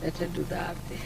Let her do the aarti.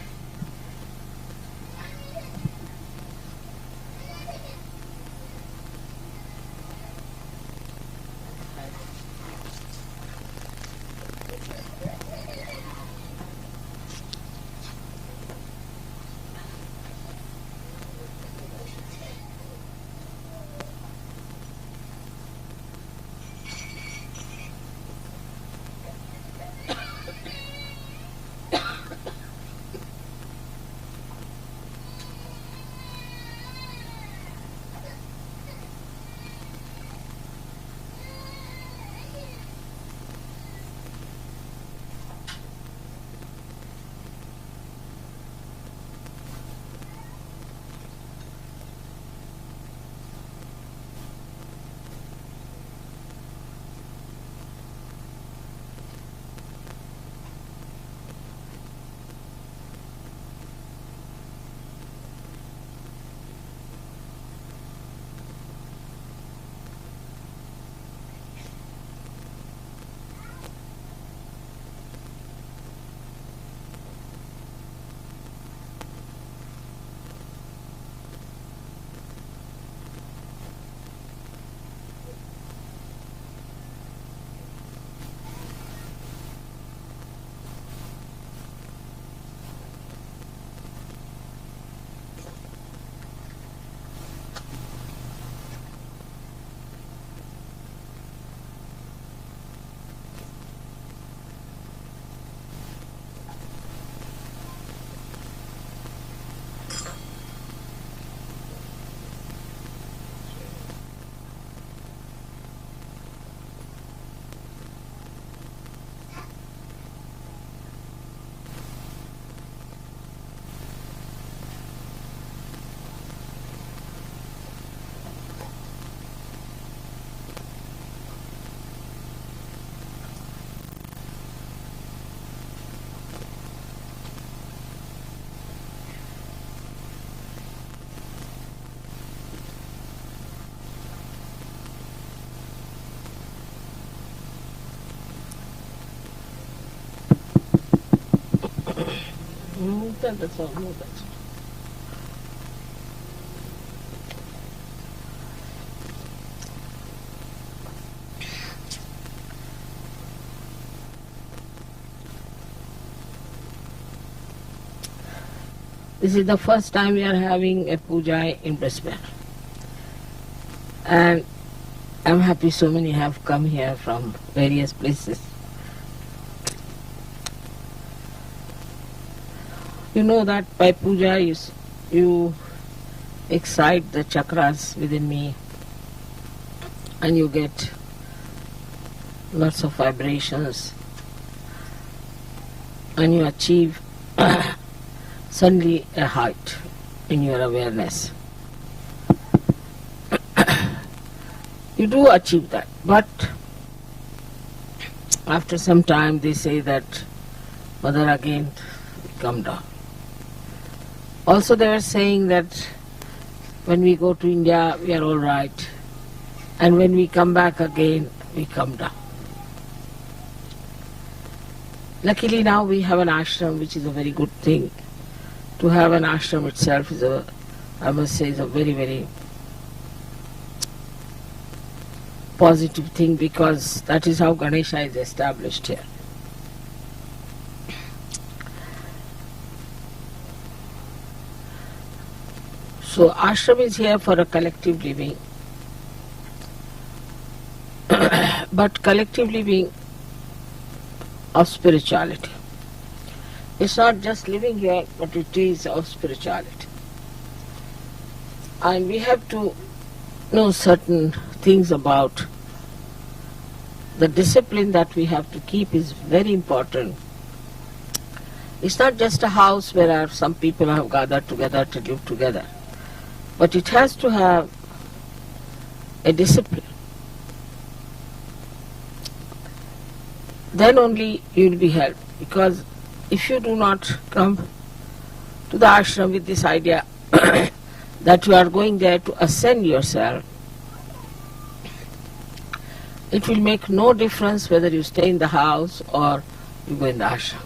Move that, that's all, move that. This is the first time we are having a puja in Brisbane. And I'm happy so many have come here from various places. You know that by puja you excite the chakras within me and you get lots of vibrations and you achieve suddenly a height in your awareness. You do achieve that, but after some time they say that Mother again come down. Also they are saying that when we go to India we are all right, and when we come back again we come down. Luckily now we have an ashram, which is a very good thing. To have an ashram itself is I must say, is a very, very positive thing, because that is how Ganesha is established here. So ashram is here for a collective living, but collective living of spirituality. It's not just living here, but it is of spirituality. And we have to know certain things about the discipline that we have to keep is very important. It's not just a house where some people have gathered together to live together, but it has to have a discipline. Then only you will be helped, because if you do not come to the ashram with this idea that you are going there to ascend yourself, it will make no difference whether you stay in the house or you go in the ashram.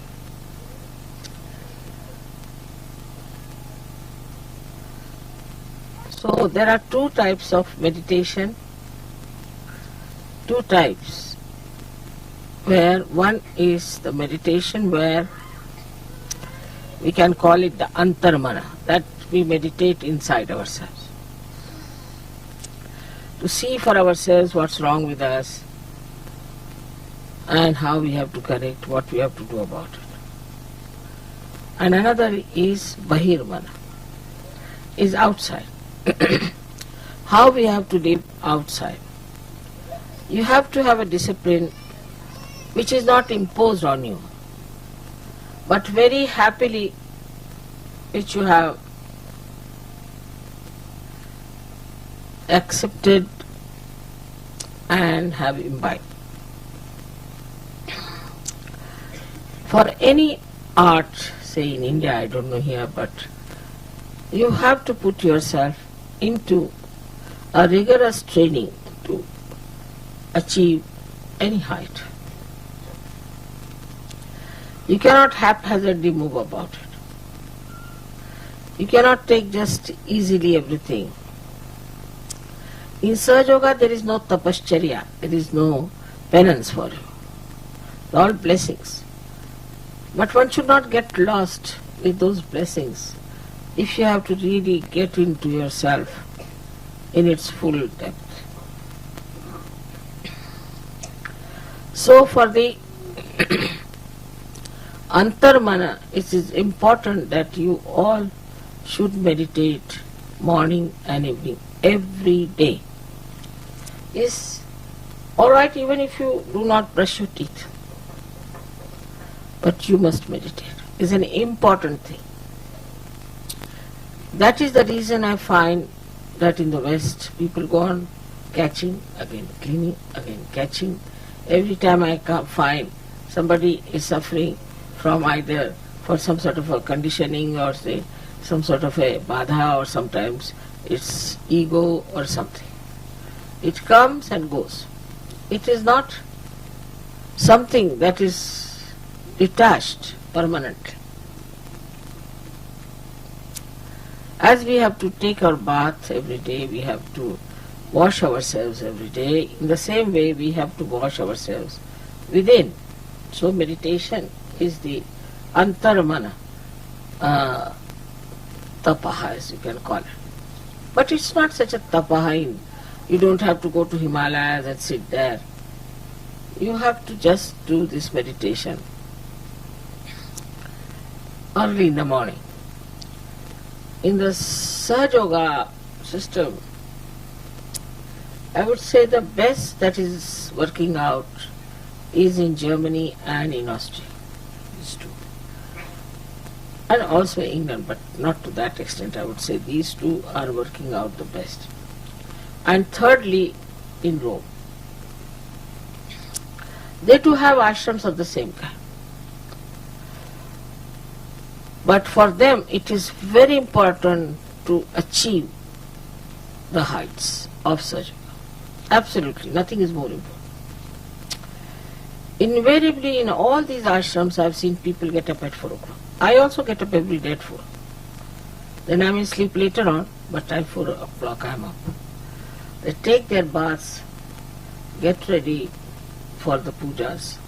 So there are two types of meditation, two types, where one is the meditation where we can call it the antarmana, that we meditate inside ourselves, to see for ourselves what's wrong with us and how we have to correct, what we have to do about it. And another is bahirmana, is outside. How we have to live outside. You have to have a discipline which is not imposed on you, but very happily which you have accepted and have imbibed. For any art, say in India, I don't know here, but you have to put yourself into a rigorous training to achieve any height. You cannot haphazardly move about it. You cannot take just easily everything. In Sahaja Yoga there is no tapascharya, there is no penance for you. All blessings. But one should not get lost with those blessings if you have to really get into yourself in its full depth. So for the antarmana, it is important that you all should meditate morning and evening, every day. Is alright even if you do not brush your teeth, but you must meditate. It's an important thing. That is the reason I find that in the West people go on catching, again cleaning, again catching. Every time I find somebody is suffering from either for some sort of a conditioning or say some sort of a badha, or sometimes it's ego or something. It comes and goes. It is not something that is detached permanently. As we have to take our bath every day, we have to wash ourselves every day, in the same way we have to wash ourselves within. So meditation is the antarmana tapaha, as you can call it. But it's not such a tapaha. You don't have to go to Himalayas and sit there. You have to just do this meditation early in the morning. In the Sahaja Yoga system, I would say the best that is working out is in Germany and in Austria. These two. And also England, but not to that extent. I would say these two are working out the best. And thirdly, in Rome. They too have ashrams of the same kind. But for them it is very important to achieve the heights of Sahaja Yoga. Absolutely, nothing is more important. Invariably in all these ashrams I have seen people get up at 4 o'clock. I also get up every day at 4. Then I may sleep later on, but at 4 o'clock I am up. They take their baths, get ready for the pujas,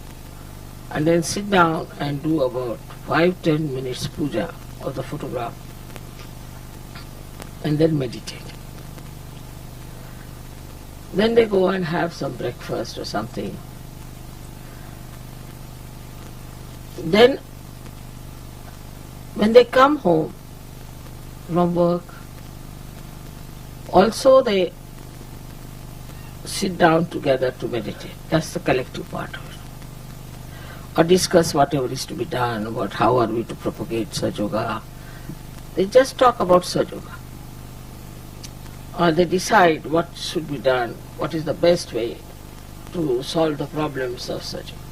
and then sit down and do about 5-10 minutes puja of the photograph, and then meditate. Then they go and have some breakfast or something. Then when they come home from work, also they sit down together to meditate. That's the collective part of it. Or discuss whatever is to be done, about how are we to propagate Sahaja Yoga. They just talk about Sahaja Yoga. Or they decide what should be done, what is the best way to solve the problems of Sahaja Yoga.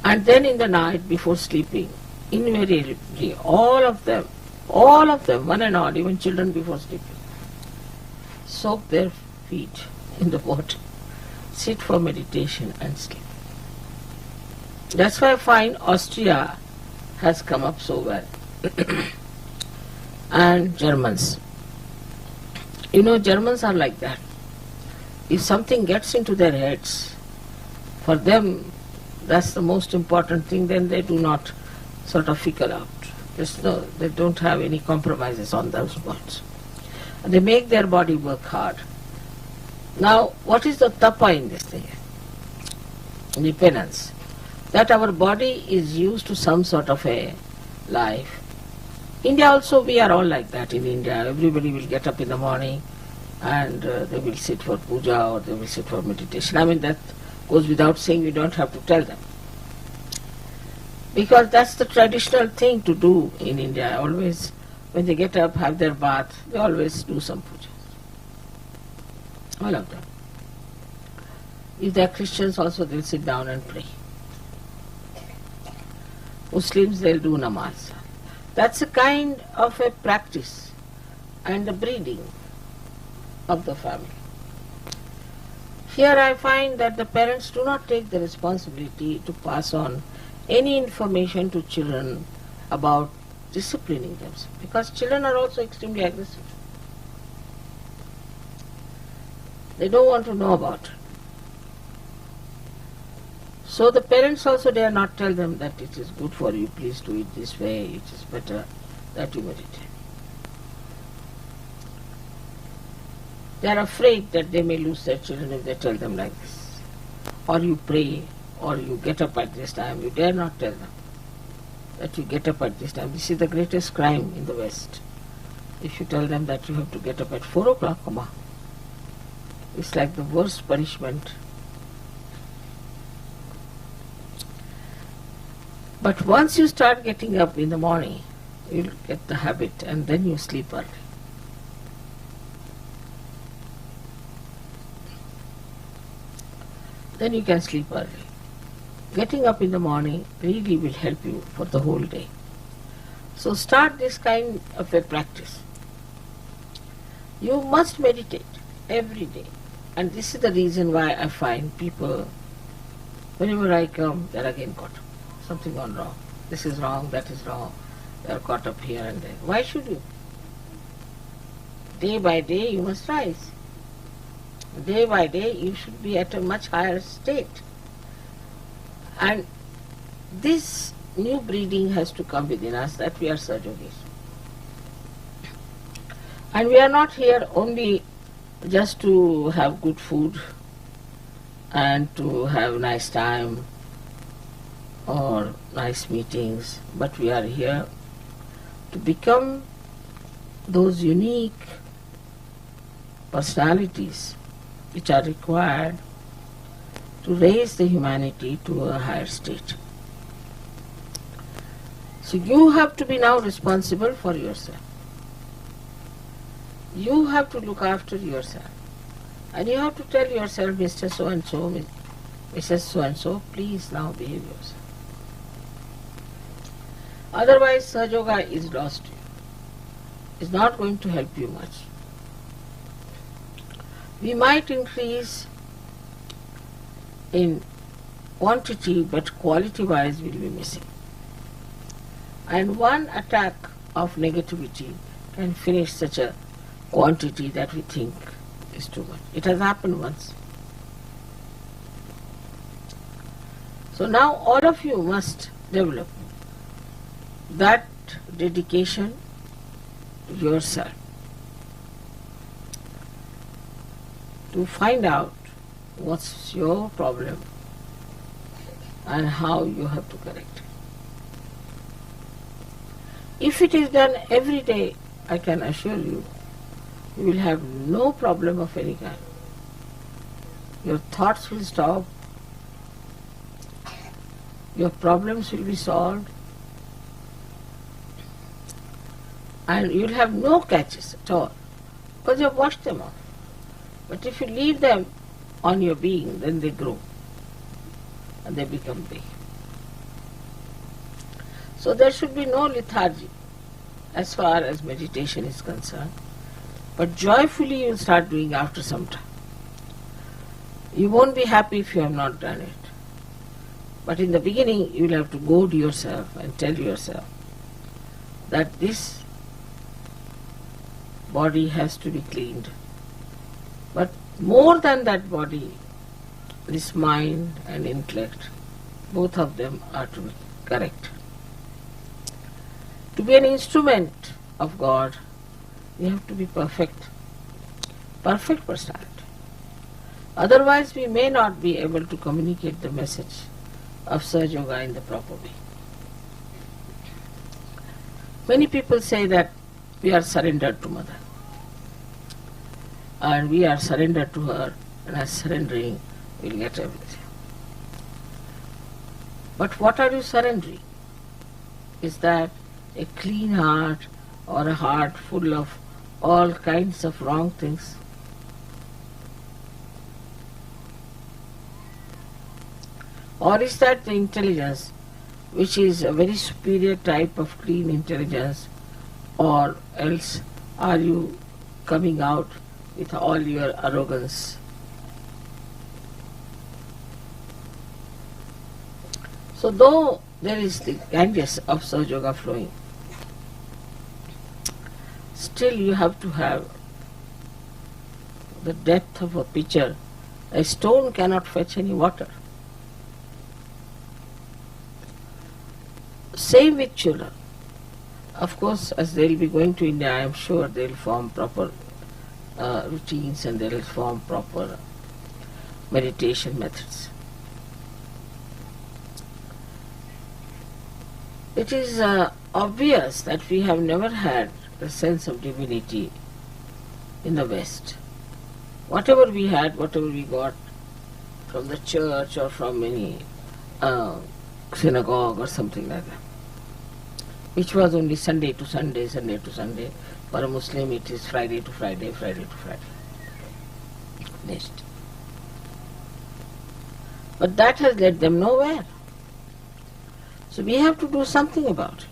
And then in the night before sleeping, invariably, all of them, one and all, even children before sleeping, soak their feet in the water, sit for meditation and sleep. That's why I find Austria has come up so well. And Germans. Germans are like that. If something gets into their heads, for them that's the most important thing, then they do not sort of fickle out. They don't have any compromises on those points. They make their body work hard. Now, what is the tapa in this thing? The penance. That our body is used to some sort of a life. India also, we are all like that in India. Everybody will get up in the morning and they will sit for puja or they will sit for meditation. I mean, that goes without saying, we don't have to tell them. Because that's the traditional thing to do in India. Always, when they get up, have their bath, they always do some puja. All of them. If they are Christians also, they'll sit down and pray. Muslims, they'll do namaz. That's a kind of a practice and the breeding of the family. Here I find that the parents do not take the responsibility to pass on any information to children about disciplining themselves, because children are also extremely aggressive. They don't want to know about it. So the parents also dare not tell them that it is good for you, please do it this way, it is better that you meditate. They are afraid that they may lose their children if they tell them like this. Or you pray, or you get up at this time, you dare not tell them that you get up at this time. This is the greatest crime in the West. If you tell them that you have to get up at 4 o'clock, it's like the worst punishment. But once you start getting up in the morning, you'll get the habit and then you sleep early. Then you can sleep early. Getting up in the morning really will help you for the whole day. So start this kind of a practice. You must meditate every day. And this is the reason why I find people, whenever I come, they're again caught up. Something gone wrong. This is wrong, that is wrong. They are caught up here and there. Why should you? Day by day you must rise. Day by day you should be at a much higher state. And this new breeding has to come within us, that we are Sajogis. And we are not here only just to have good food and to have nice time or nice meetings, but we are here to become those unique personalities which are required to raise the humanity to a higher state. So you have to be now responsible for yourself. You have to look after yourself. And you have to tell yourself, Mr. So-and-so, Mrs. So-and-so, please now behave yourself. Otherwise, Sahaja Yoga is lost to you. It's not going to help you much. We might increase in quantity, but quality-wise we'll be missing. And one attack of negativity can finish such a quantity that we think is too much. It has happened once. So now all of you must develop that dedication to yourself to find out what's your problem and how you have to correct it. If it is done every day, I can assure you, you will have no problem of any kind. Your thoughts will stop, your problems will be solved, and you will have no catches at all, because you have washed them off. But if you leave them on your being, then they grow and they become big. So there should be no lethargy as far as meditation is concerned. But joyfully you will start doing after some time. You won't be happy if you have not done it. But in the beginning you will have to goad yourself and tell yourself that this body has to be cleaned. But more than that body, this mind and intellect, both of them are to be correct. To be an instrument of God, we have to be perfect personality. Otherwise we may not be able to communicate the message of Sahaja Yoga in the proper way. Many people say that we are surrendered to Mother, and we are surrendered to her, and as surrendering we will get everything. But what are you surrendering? Is that a clean heart or a heart full of all kinds of wrong things? Or is that the intelligence which is a very superior type of clean intelligence, or else are you coming out with all your arrogance? So though there is the Ganges of Sahaja Yoga flowing, still you have to have the depth of a pitcher. A stone cannot fetch any water. Same with children. Of course, as they will be going to India, I am sure they will form proper routines and they will form proper meditation methods. It is obvious that we have never had the sense of divinity in the West. Whatever we had, whatever we got from the church or from any synagogue or something like that, which was only Sunday to Sunday, Sunday to Sunday. For a Muslim it is Friday to Friday, Friday to Friday. Next. But that has led them nowhere. So we have to do something about it.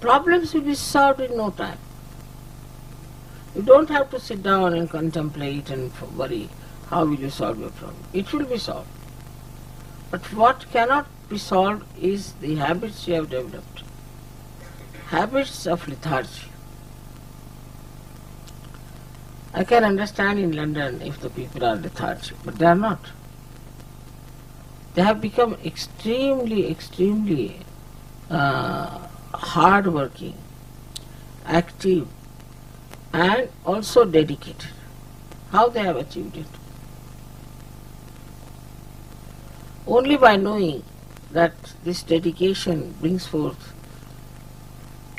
Problems will be solved in no time. You don't have to sit down and contemplate and worry how will you solve your problem. It will be solved. But what cannot be solved is the habits you have developed. Habits of lethargy. I can understand in London if the people are lethargic, but they are not. They have become extremely hard-working, active, and also dedicated. How they have achieved it? Only by knowing that this dedication brings forth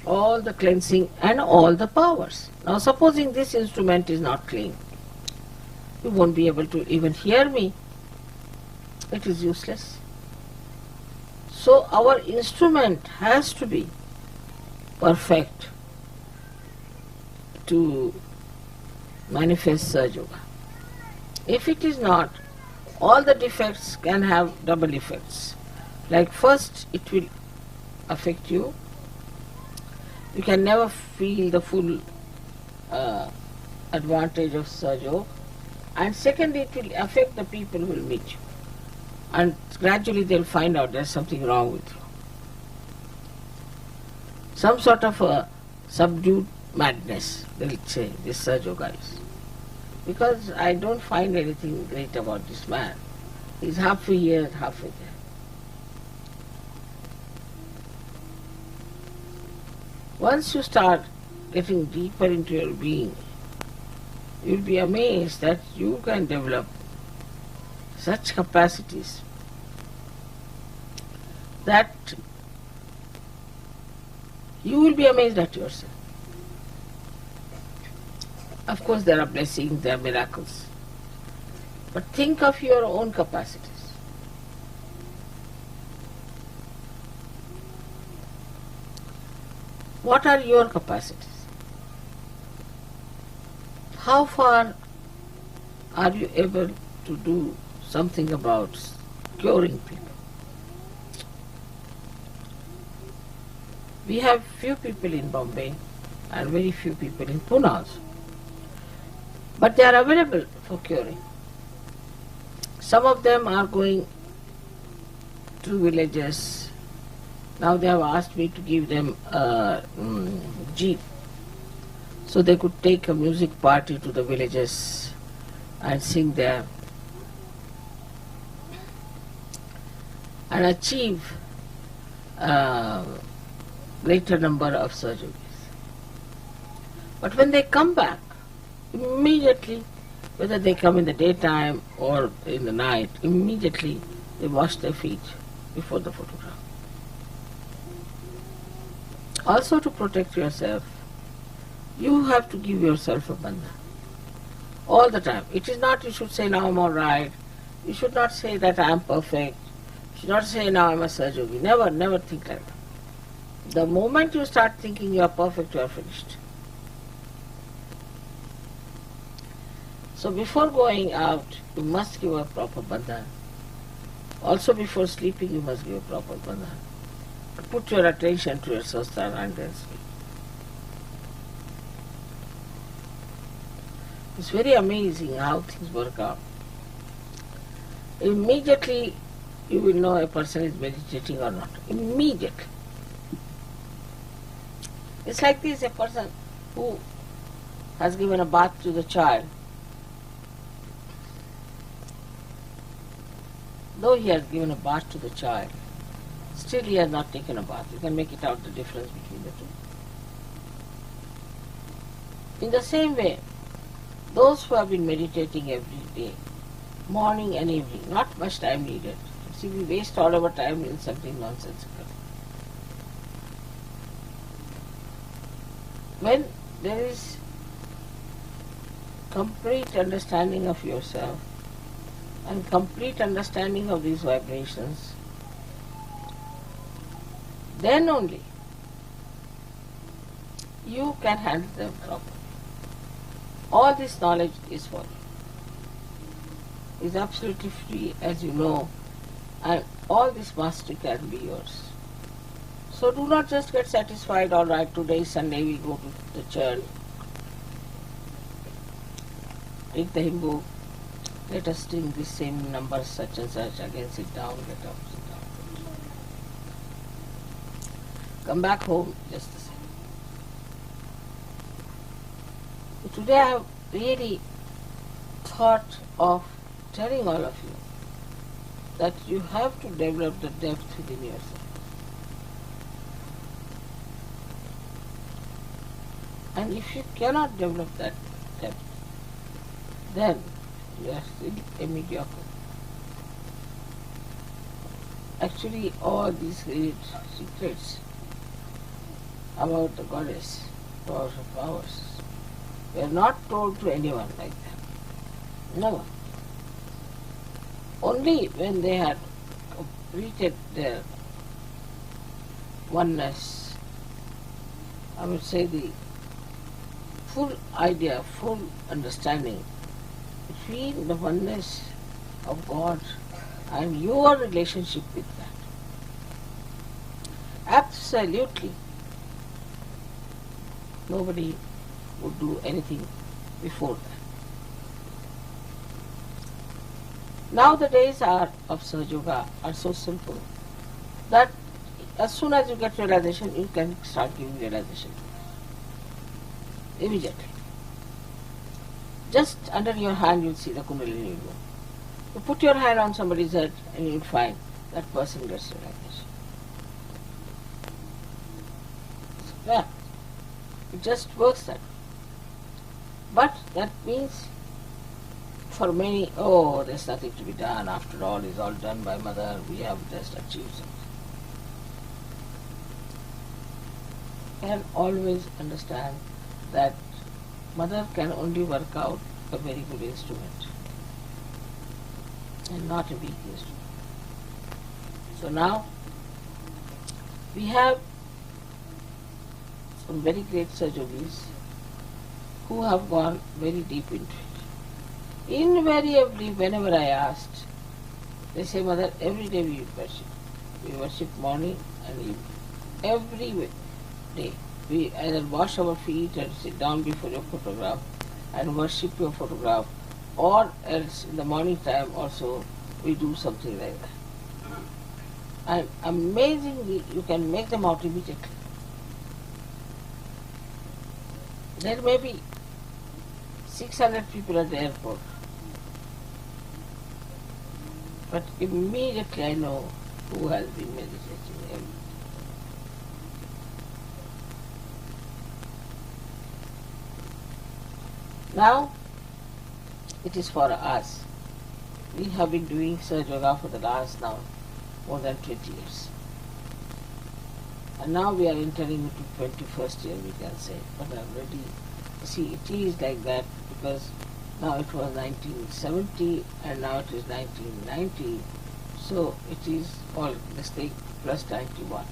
all the cleansing and all the powers. Now supposing this instrument is not clean, you won't be able to even hear me. It is useless. So our instrument has to be perfect to manifest Sahaja Yoga. If it is not, all the defects can have double effects. Like first, it will affect you. You can never feel the full advantage of Sahaja Yoga. And second, it will affect the people who will meet you. And gradually they will find out there is something wrong with you. Some sort of a subdued madness, they will say, this Sahaja Yoga is. Because I don't find anything great about this man. He's halfway here, halfway there. Once you start getting deeper into your being, you'll be amazed that you can develop such capacities that you will be amazed at yourself. Of course there are blessings, there are miracles. But think of your own capacities. What are your capacities? How far are you able to do something about curing people? We have few people in Bombay and very few people in Pune also. But they are available for curing. Some of them are going to villages. Now they have asked me to give them a jeep so they could take a music party to the villages and sing there and achieve a greater number of surgeries. But when they come back, immediately, whether they come in the daytime or in the night, immediately they wash their feet before the photograph. Also, to protect yourself, you have to give yourself a bandha all the time. It is not you should say now I'm all right. You should not say that I am perfect. You should not say now I'm a surgeon. Never, never think like that. The moment you start thinking you are perfect, you are finished. So before going out, you must give a proper bandhan. Also before sleeping, you must give a proper bandhan. Put your attention to your sastra and then sleep. It's very amazing how things work out. Immediately you will know a person is meditating or not. Immediately. It's like this, a person who has given a bath to the child. Though he has given a bath to the child, still he has not taken a bath. You can make it out the difference between the two. In the same way, those who have been meditating every day, morning and evening, not much time needed. See, we waste all our time in something nonsensical. When there is complete understanding of yourself and complete understanding of these vibrations, then only you can handle them properly. All this knowledge is for you. Is absolutely free, as you know, and all this mastery can be yours. So do not just get satisfied, all right, today is Sunday, we go to the church, take the hymn book, let us sing this same number, such and such, again sit down, get up, sit down. Come back home, just the same. Today I have really thought of telling all of you that you have to develop the depth within yourself. And if you cannot develop that depth, then you are still a mediocre. Actually, all these great secrets about the goddess, powers of powers, were not told to anyone like that. Never. Only when they had completed their oneness, I would say the full idea, full understanding between the oneness of God and your relationship with that. Absolutely nobody would do anything before that. Now the days of Sahaja Yoga are so simple that as soon as you get realization, you can start giving realization immediately. Just under your hand you'll see the Kundalini go. You put your hand on somebody's head and you'll find that person gets realization. Yeah, it just works that way. But that means for many, oh, there's nothing to be done. After all, it's all done by Mother. We have just achieved something. Can always understand that Mother can only work out a very good instrument and not a weak instrument. So now we have some very great surgeries who have gone very deep into it. Invariably, whenever I asked, they say, Mother, every day we worship. We worship morning and evening. Every way. day. We either wash our feet and sit down before your photograph and worship your photograph, or else in the morning time also we do something like that. And amazingly, you can make them out immediately. There may be 600 people at the airport, but immediately I know who has been meditating. Now, it is for us. We have been doing Sahaja Yoga for the last now more than 20 years. And now we are entering into 21st year, we can say. But already, see, it is like that because now it was 1970 and now it is 1990. So it is all this thing plus 91.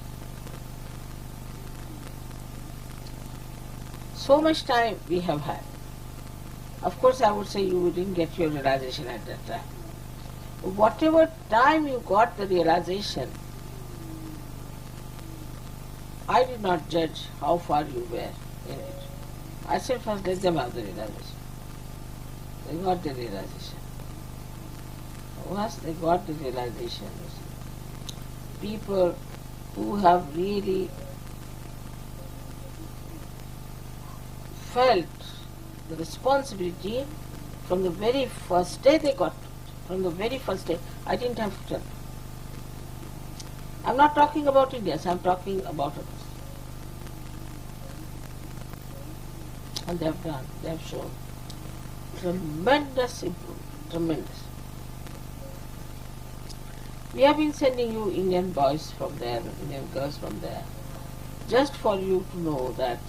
So much time we have had. Of course, I would say you didn't get your realization at that time. Whatever time you got the realization, I did not judge how far you were in it. I said first let them have the realization. They got the realization. Once they got the realization, people who have really felt the responsibility from the very first day they got it. From the very first day, I didn't have to tell them. I'm not talking about Indians, I'm talking about others. And they have done, they have shown tremendous improvement, tremendous. We have been sending you Indian boys from there, Indian girls from there, just for you to know that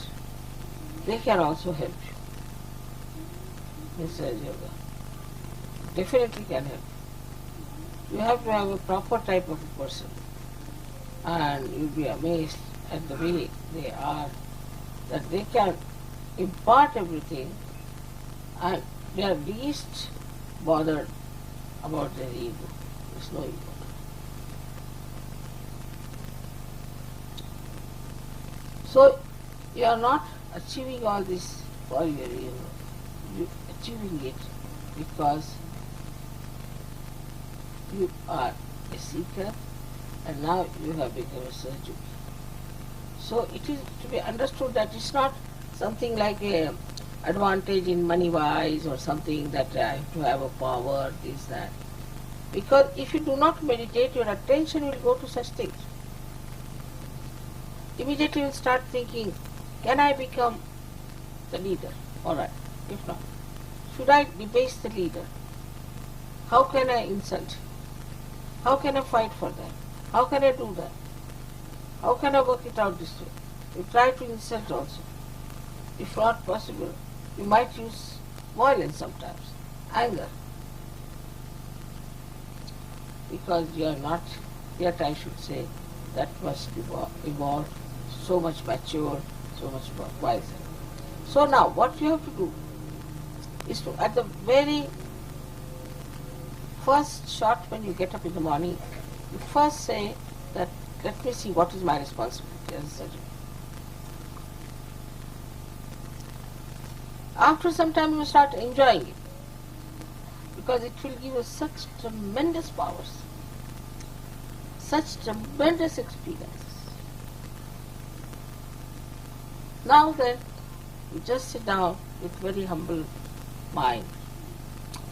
they can also help you in Sahaja Yoga. Definitely can help. You have to have a proper type of a person, and you'll be amazed at the way they are, that they can impart everything and they are least bothered about their ego. There's no ego. So you are not achieving all this for your ego. You are achieving it because you are a seeker and now you have become a Sahaja. So it is to be understood that it's not something like a advantage in money wise or something that I have to have a power, this, that. Because if you do not meditate, your attention will go to such things. Immediately you will start thinking, can I become the leader? Alright, if not. Should I debase the leader? How can I insult? How can I fight for that? How can I do that? How can I work it out this way? You try to insult also. If not possible, you might use violence sometimes, anger. Because you are not, yet I should say, that must evolve, so much mature, so much wiser. So now, what you have to do is to, at the very first shot when you get up in the morning, you first say that, let me see what is my responsibility as a surgeon. After some time you start enjoying it, because it will give you such tremendous powers, such tremendous experiences. Now then, you just sit down with very humble mind.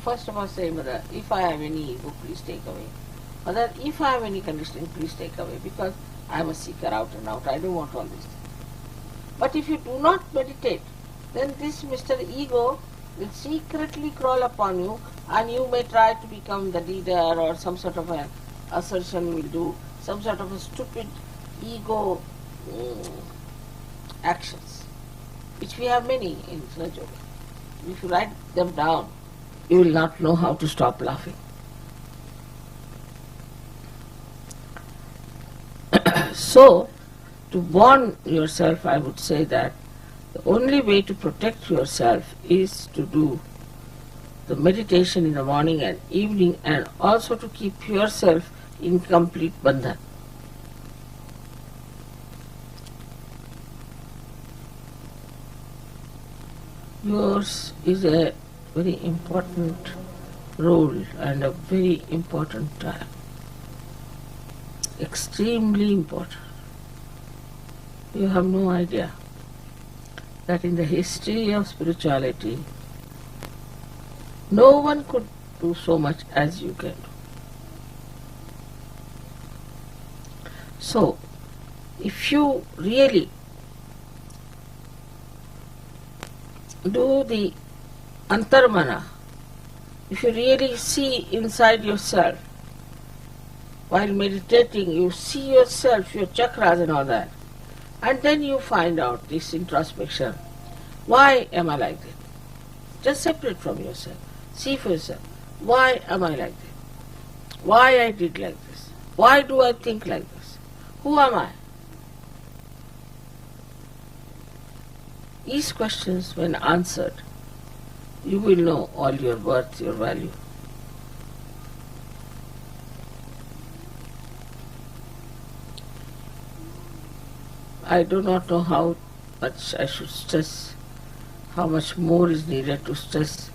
First of all say, Mother, if I have any ego, please take away. Mother, if I have any conditioning, please take away, because I am a seeker out and out. I don't want all these things. But if you do not meditate, then this Mr. Ego will secretly crawl upon you and you may try to become the leader or some sort of an assertion will do, some sort of a stupid ego actions, which we have many in Sahaja Yoga. If you write them down, you will not know how to stop laughing. So, to warn yourself, I would say that the only way to protect yourself is to do the meditation in the morning and evening, and also to keep yourself in complete bandhan. yours is a very important role and a very important time. Extremely important. You have no idea that in the history of spirituality, no one could do so much as you can do. So, if you really do the antarmana, if you really see inside yourself, while meditating, you see yourself, your chakras and all that, and then you find out this introspection. Why am I like this? Just separate from yourself. See for yourself. Why am I like this? Why I did like this? Why do I think like this? Who am I? These questions, when answered, you will know all your worth, your value. I do not know how much I should stress, how much more is needed to stress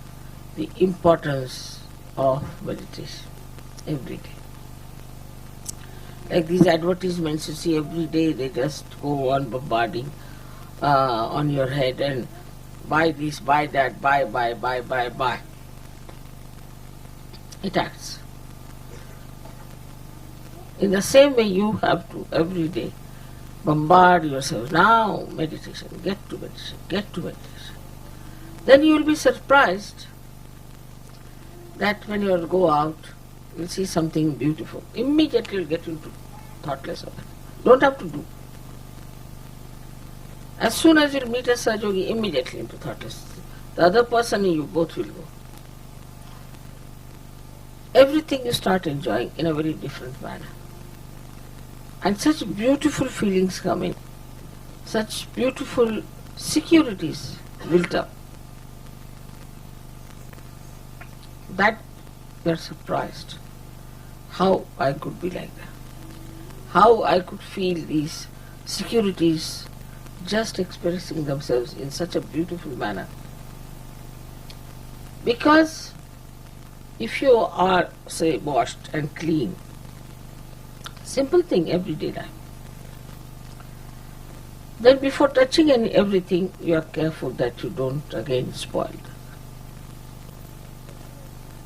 the importance of meditation every day. Like these advertisements you see every day, they just go on bombarding on your head and buy this, buy that, buy. It acts. In the same way you have to every day bombard yourself. Now meditation, get to meditation, get to meditation. Then you will be surprised that when you go out, you'll see something beautiful. Immediately you'll get into thoughtless of it. Don't have to do. As soon as you'll meet a Sahajogi, immediately into thoughtless. The other person and you both will go. Everything you start enjoying in a very different manner. And such beautiful feelings come in, such beautiful securities built up, that you are surprised how I could be like that, how I could feel these securities just expressing themselves in such a beautiful manner. Because if you are, say, washed and clean, simple thing, everyday life, then before touching everything, you are careful that you don't again spoil that.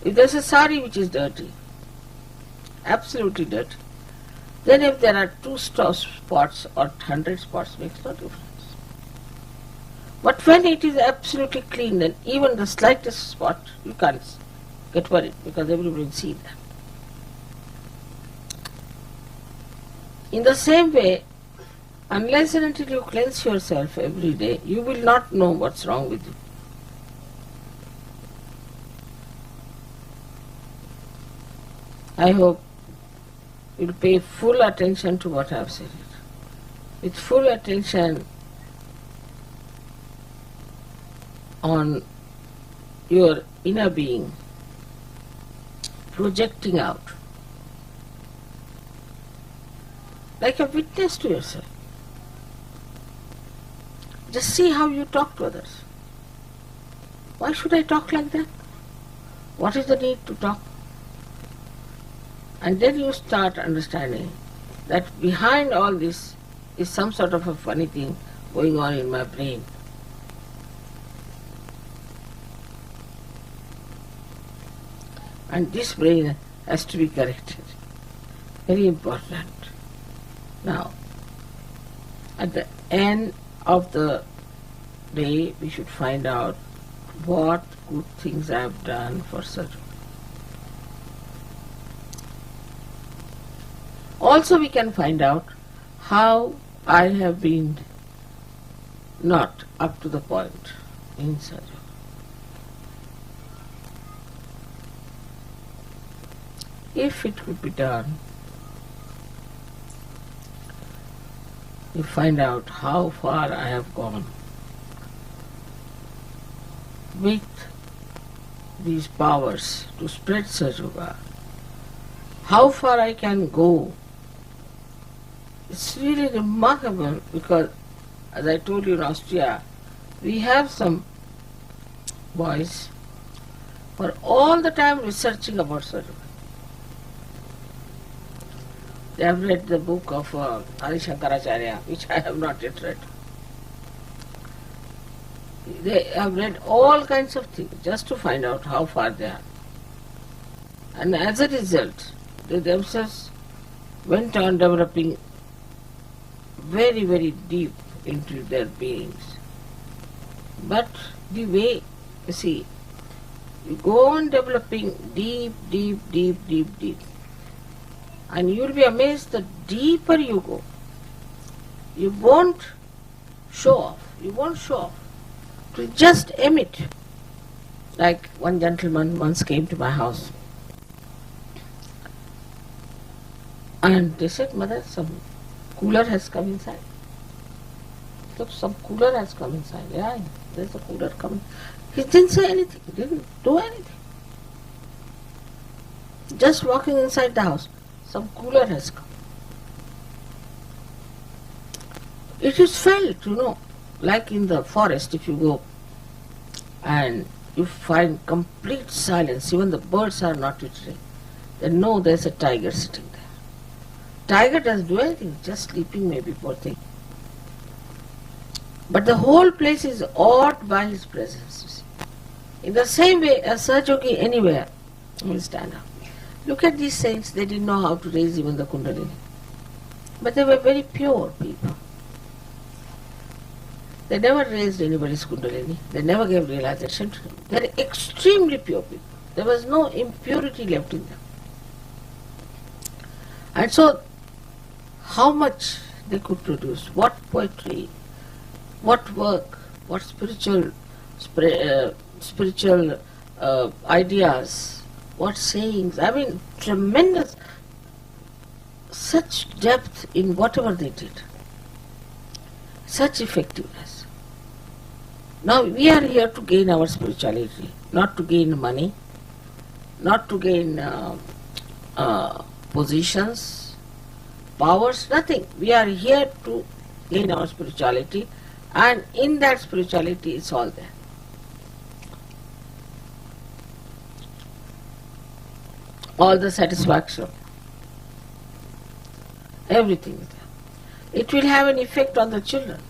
If there's a sari which is dirty, absolutely dirty, then if there are 2 spots or 100 spots, makes no difference. But when it is absolutely clean, then even the slightest spot, you can't get worried because everybody will see that. In the same way, unless and until you cleanse yourself every day, you will not know what's wrong with you. I hope you'll pay full attention to what I have said. With full attention on your inner being, projecting out, like a witness to yourself. Just see how you talk to others. Why should I talk like that? What is the need to talk? And then you start understanding that behind all this is some sort of a funny thing going on in my brain. And this brain has to be corrected. Very important. Now, at the end of the day, we should find out what good things I have done for Sadhu. Also, we can find out how I have been not up to the point in Sadhu. If it could be done, you find out how far I have gone with these powers to spread Sahaja, how far I can go. It's really remarkable because, as I told you in Austria, we have some boys were all the time researching about surgery. They have read the book of Adi Shankaracharya, which I have not yet read. They have read all kinds of things just to find out how far they are. And as a result, they themselves went on developing very, very deep into their beings. But the way, you see, you go on developing deep, and you will be amazed the deeper you go, you won't show off. You won't show off. To just emit. Like one gentleman once came to my house and they said, "Mother, some cooler has come inside." Look, some cooler has come inside. Yeah, there's a cooler coming. He didn't say anything. He didn't do anything. Just walking inside the house, some cooler has come. It is felt, like in the forest, if you go and you find complete silence, even the birds are not twittering, then know there's a tiger sitting there. Tiger doesn't do anything, just sleeping maybe, poor thing. But the whole place is awed by his presence. You see. In the same way, a Sahajogi anywhere will stand up. Look at these saints, they didn't know how to raise even the Kundalini. But they were very pure people. They never raised anybody's Kundalini. They never gave realization to them. They are extremely pure people. There was no impurity left in them. And so, how much they could produce, what poetry, what work, what spiritual ideas, what sayings, I mean tremendous, such depth in whatever they did, such effectiveness. Now we are here to gain our spirituality, not to gain money, not to gain positions, powers, nothing. We are here to gain our spirituality, and in that spirituality it's all there. All the satisfaction, everything is there. It will have an effect on the children.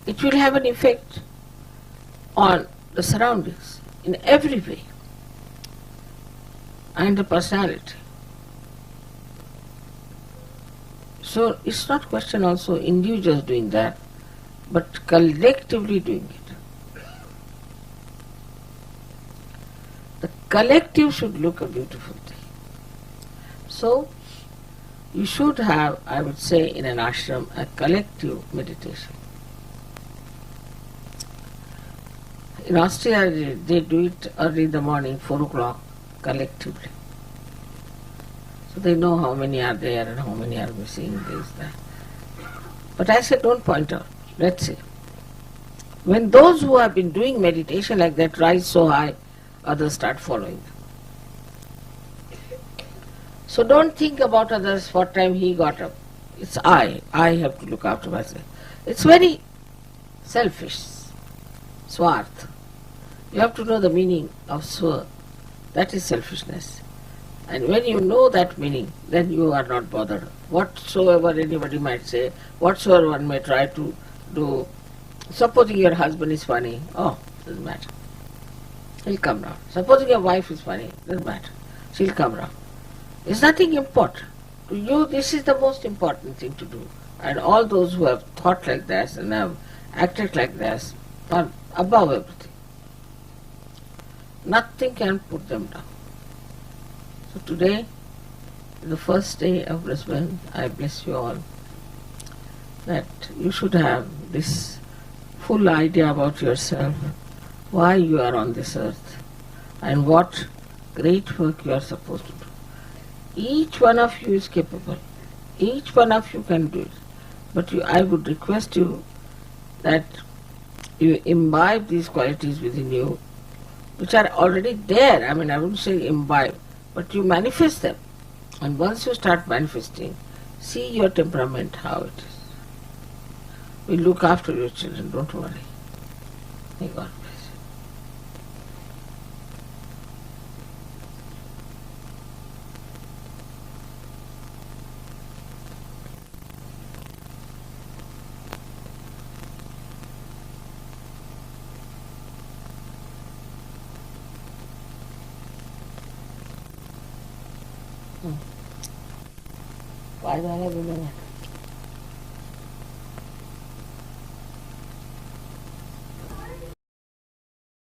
It will have an effect on the surroundings in every way, and the personality. So it's not question also individuals doing that, but collectively doing it. The collective should look a beautiful thing. So you should have, I would say, in an ashram, a collective meditation. In Australia, they do it early in the morning, 4 o'clock, collectively. So they know how many are there and how many are missing, this, that. But I said, don't point out. Let's see. When those who have been doing meditation like that rise so high, others start following them. So don't think about others, what time he got up. It's I have to look after myself. It's very selfish, swarth. You have to know the meaning of swa. That is selfishness. And when you know that meaning, then you are not bothered. Whatsoever anybody might say, whatsoever one may try to do, supposing your husband is funny, doesn't matter. He'll come round. Supposing your wife is funny, doesn't matter. She'll come round. It's nothing important. To you, this is the most important thing to do. And all those who have thought like this and have acted like this are above everything. Nothing can put them down. So today, the first day of Brisbane, I bless you all that you should have this full idea about yourself, why you are on this earth, and what great work you are supposed to do. Each one of you is capable. Each one of you can do it. But I would request you that you imbibe these qualities within you, which are already there. I mean, I wouldn't say imbibe, but you manifest them. And once you start manifesting, see your temperament, how it is. We look after your children, don't worry. May God bless you. Why do I have